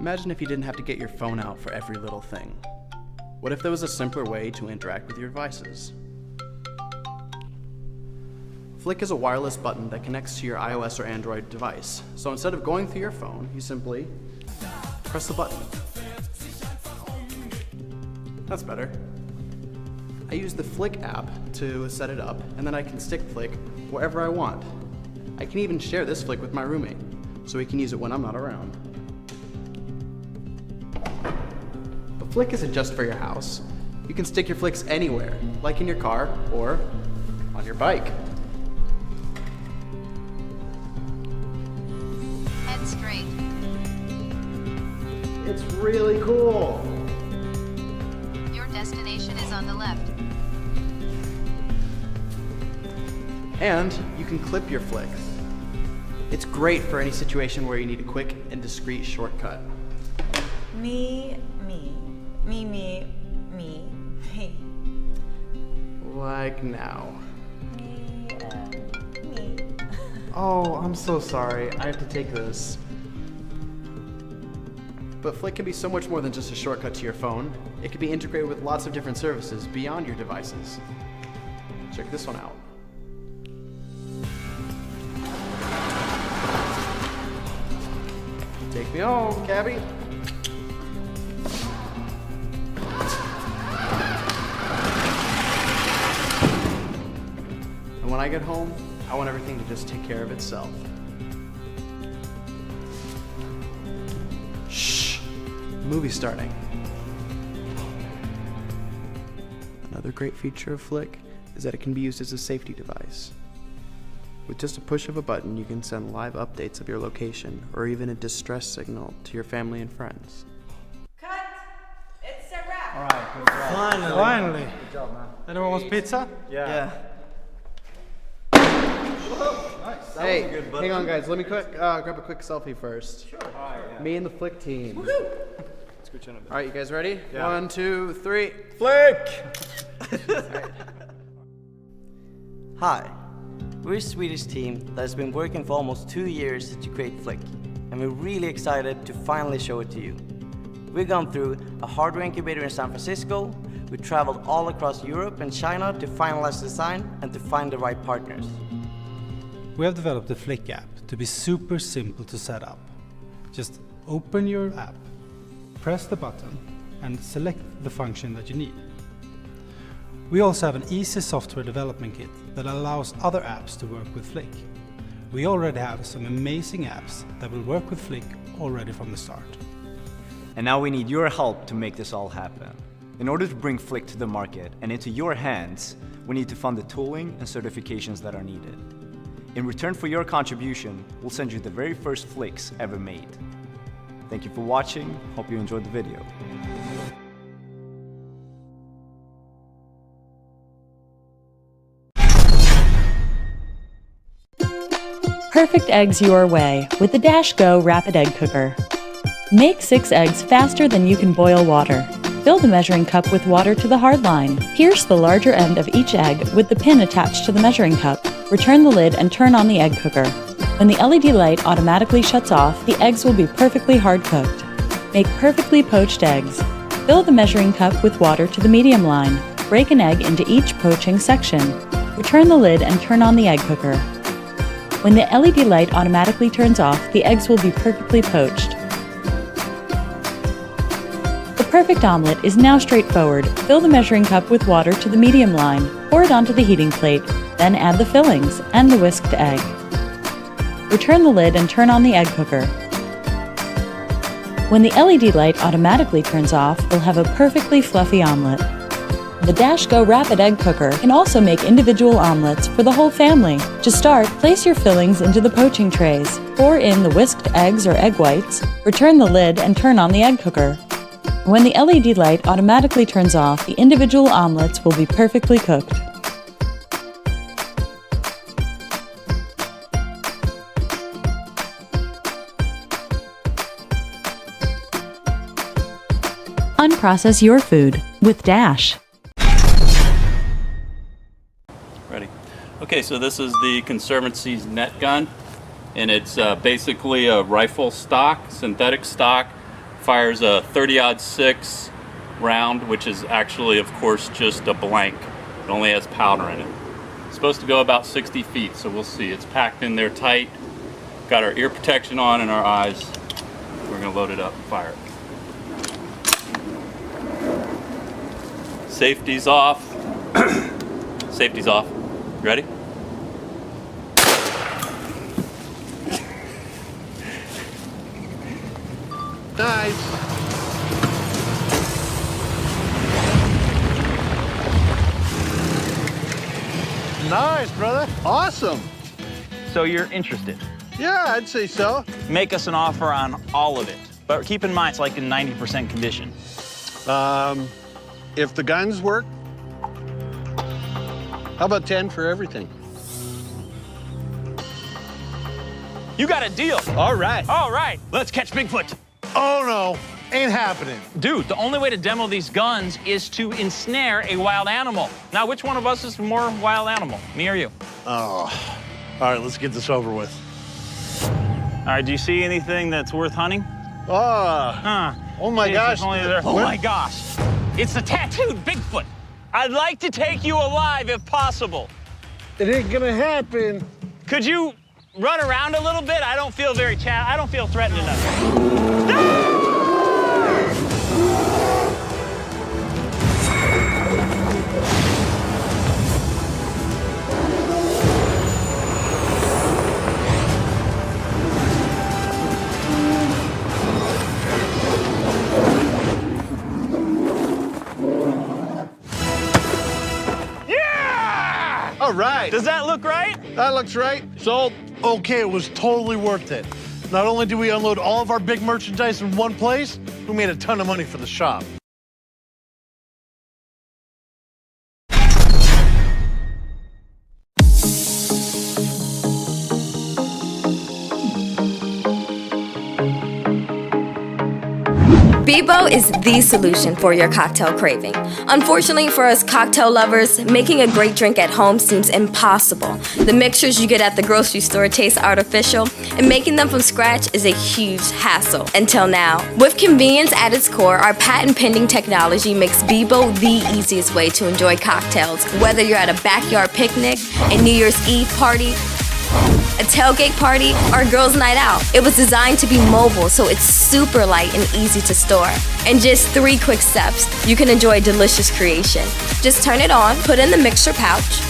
Imagine if you didn't have to get your phone out for every little thing. What if there was a simpler way to interact with your devices? Flick is a wireless button that connects to your iOS or Android device. So instead of going through your phone, you simply press the button. That's better. I use the Flick app to set it up, and then I can stick Flick wherever I want. I can even share this Flick with my roommate, so he can use it when I'm not around. But Flick isn't just for your house. You can stick your Flicks anywhere, like in your car or on your bike. Head straight. It's really cool. Your destination is on the left. And you can clip your Flicks. It's great for any situation where you need a quick and discreet shortcut. Me. Like now. Me. Oh, I'm so sorry. I have to take this. But Flick can be so much more than just a shortcut to your phone. It can be integrated with lots of different services beyond your devices. Check this one out. Take me home, Cabby. And when I get home, I want everything to just take care of itself. Shh! The movie's starting. Another great feature of Flick is that it can be used as a safety device. With just a push of a button, you can send live updates of your location or even a distress signal to your family and friends. Cut! It's a wrap! Alright, good job. Finally. Good job, man. Anyone wants pizza? Yeah. Nice. That Hey, was a good button. hang on guys, let me grab a quick selfie first. Sure. Alright, yeah. Me and the Flick team. Let's go chin a bit. Alright, you guys ready? Yeah. 1, 2, 3. Flick! Hi, we're a Swedish team that has been working for almost 2 years to create Flick, and we're really excited to finally show it to you. We've gone through a hardware incubator in San Francisco, we traveled all across Europe and China to finalize the design and to find the right partners. We have developed the Flick app to be super simple to set up. Just open your app, press the button, and select the function that you need. We also have an easy software development kit that allows other apps to work with Flick. We already have some amazing apps that will work with Flick already from the start. And now we need your help to make this all happen. In order to bring Flick to the market and into your hands, we need to fund the tooling and certifications that are needed. In return for your contribution, we'll send you the very first Flicks ever made. Thank you for watching. Hope you enjoyed the video. Perfect eggs your way with the Dash Go Rapid Egg Cooker. Make 6 eggs faster than you can boil water. Fill the measuring cup with water to the hard line. Pierce the larger end of each egg with the pin attached to the measuring cup. Return the lid and turn on the egg cooker. When the LED light automatically shuts off, the eggs will be perfectly hard cooked. Make perfectly poached eggs. Fill the measuring cup with water to the medium line. Break an egg into each poaching section. Return the lid and turn on the egg cooker. When the LED light automatically turns off, the eggs will be perfectly poached. The perfect omelet is now straightforward. Fill the measuring cup with water to the medium line. Pour it onto the heating plate. Then add the fillings and the whisked egg. Return the lid and turn on the egg cooker. When the LED light automatically turns off, we'll have a perfectly fluffy omelet. The Dash Go Rapid Egg Cooker can also make individual omelets for the whole family. To start, place your fillings into the poaching trays. Pour in the whisked eggs or egg whites. Return the lid and turn on the egg cooker. When the LED light automatically turns off, the individual omelets will be perfectly cooked. Unprocess your food with Dash. Ready. Okay, so this is the Conservancy's net gun, and it's basically a rifle stock, synthetic stock fires a 30-06 round, which is actually, of course, just a blank. It only has powder in it. It's supposed to go about 60 feet, so we'll see. It's packed in there tight. Got our ear protection on and our eyes. We're gonna load it up and fire it. Safety's off. Safety's off. Ready? Nice. Nice, brother. Awesome. So you're interested? Yeah, I'd say so. Make us an offer on all of it. But keep in mind, it's like in 90% condition. If the guns work, how about 10 for everything? You got a deal. All right. All right, let's catch Bigfoot. Oh, no. Ain't happening. Dude, the only way to demo these guns is to ensnare a wild animal. Now, which one of us is more wild animal, me or you? Oh. All right, let's get this over with. All right, do you see anything that's worth hunting? Oh my gosh. Oh my gosh. It's the tattooed Bigfoot. I'd like to take you alive if possible. It ain't gonna happen. Could you run around a little bit? I don't feel I don't feel threatened enough. All right. Does that look right? That looks right. Sold. Okay, it was totally worth it. Not only did we unload all of our big merchandise in one place, we made a ton of money for the shop. Bebo is the solution for your cocktail craving. Unfortunately for us cocktail lovers, making a great drink at home seems impossible. The mixtures you get at the grocery store taste artificial, and making them from scratch is a huge hassle. Until now. With convenience at its core, our patent-pending technology makes Bebo the easiest way to enjoy cocktails. Whether you're at a backyard picnic, a New Year's Eve party, a tailgate party, or a girls' night out. It was designed to be mobile, so it's super light and easy to store. In just 3 quick steps, you can enjoy a delicious creation. Just turn it on, put in the mixer pouch,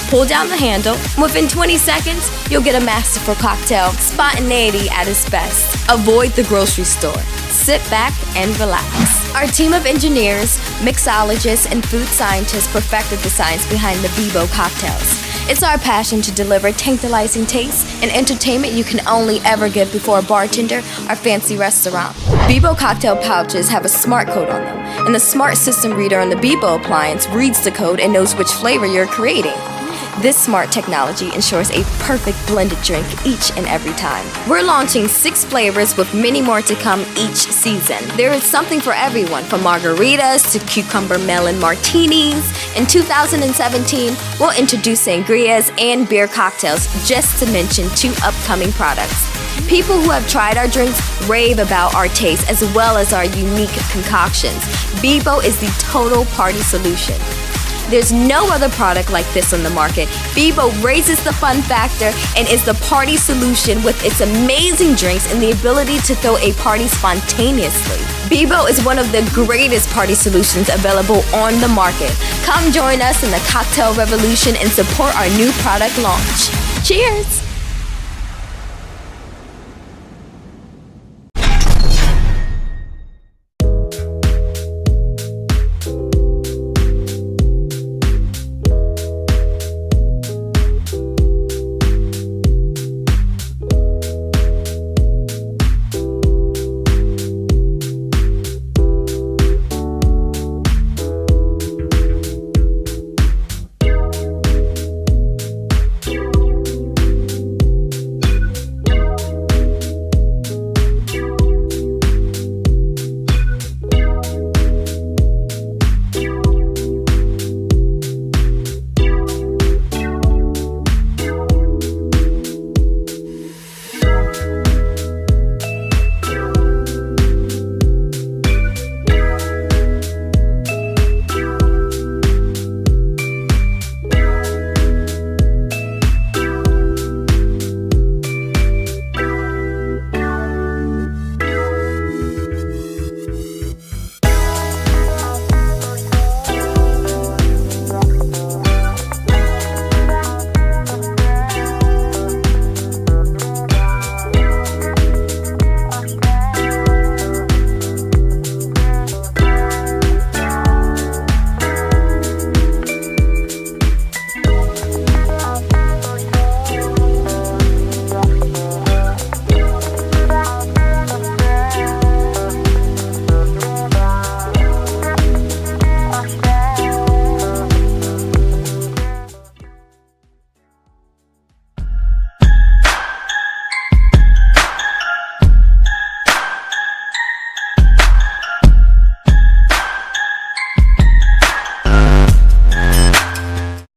pull down the handle. Within 20 seconds, you'll get a masterful cocktail. Spontaneity at its best. Avoid the grocery store. Sit back and relax. Our team of engineers, mixologists, and food scientists perfected the science behind the Bebo cocktails. It's our passion to deliver tantalizing tastes and entertainment you can only ever get before a bartender or fancy restaurant. Bebo cocktail pouches have a smart code on them, and the smart system reader on the Bebo appliance reads the code and knows which flavor you're creating. This smart technology ensures a perfect blended drink each and every time. We're launching 6 flavors with many more to come each season. There is something for everyone, from margaritas to cucumber melon martinis. In 2017, we'll introduce sangrias and beer cocktails, just to mention 2 upcoming products. People who have tried our drinks rave about our taste as well as our unique concoctions. Bebo is the total party solution. There's no other product like this on the market. Bebo raises the fun factor and is the party solution with its amazing drinks and the ability to throw a party spontaneously. Bebo is one of the greatest party solutions available on the market. Come join us in the cocktail revolution and support our new product launch. Cheers!